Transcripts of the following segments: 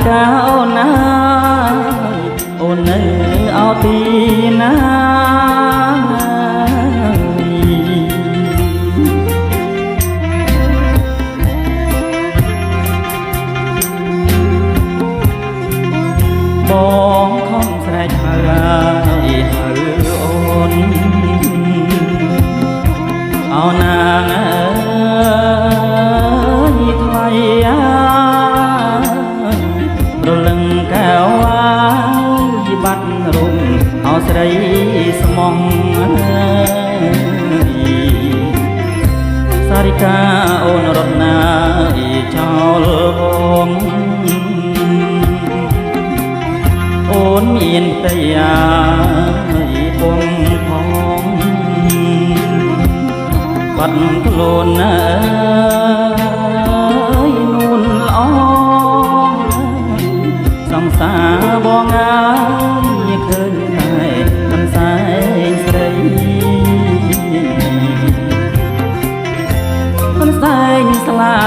កាអូនណាអូននៅអោទីណាបងខំស្រែកហើយអូនអោណាងថ្លៃរលឹងកែវបាត់រុំអោស្រីស្មងសារិកាអូនរត់ណាចោលបងអូនមានតែយាយបងផងបាត់ខ្លួនណានួនល្អសង្សារបងអាយឃើញតែមិនសែងស្រីមិនសែងស្លា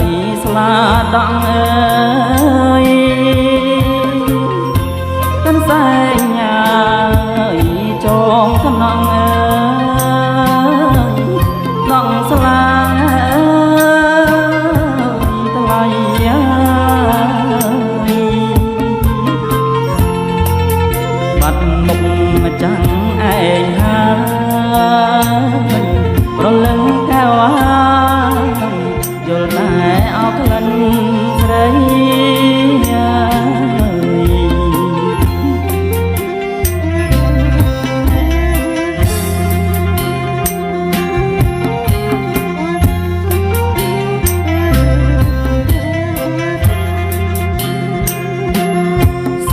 យស្លាដងអើយមិនសែងអាយចងថ្នងអើយថ្នងស្លាថ្លៃបាត់មុខមកចាំងឯងហើយប្រលឹងកែវយល់តែអោក្លិនស្រី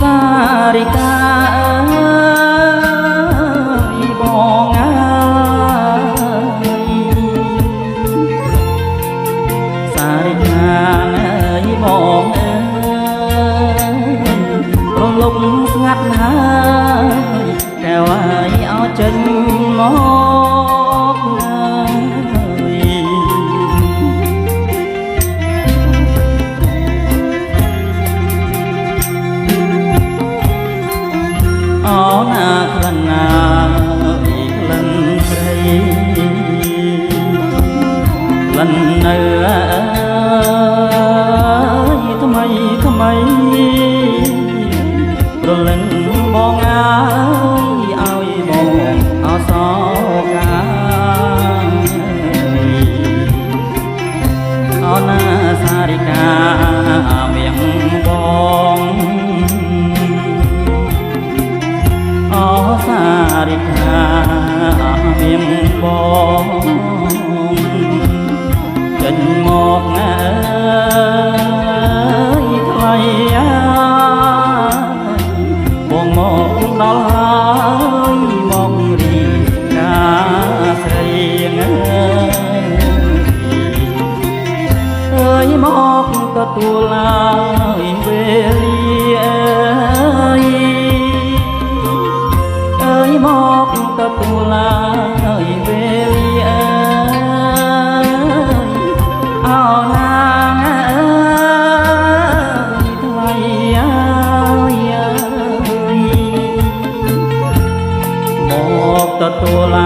សារិកាបងអើយសារិកាបងអើយរលំស្ងាត់ហើយកែវឲ្យចេញមកអូណាក្លិនណាក្លិនស្រីក្លិននៅថ្មីថ្មីប្រលឹងបងអើយឲ្យបងអសកាអូណាសារិកាមៀងបងអូសារិកាមៀងបងចេញមកណាថ្លៃបងមកដល់ហើយមករីកាស្រីអើយមកទទួលហើយវេលាអើយមកទទួលហើយវេលាអោណាថ្លៃមកទទួល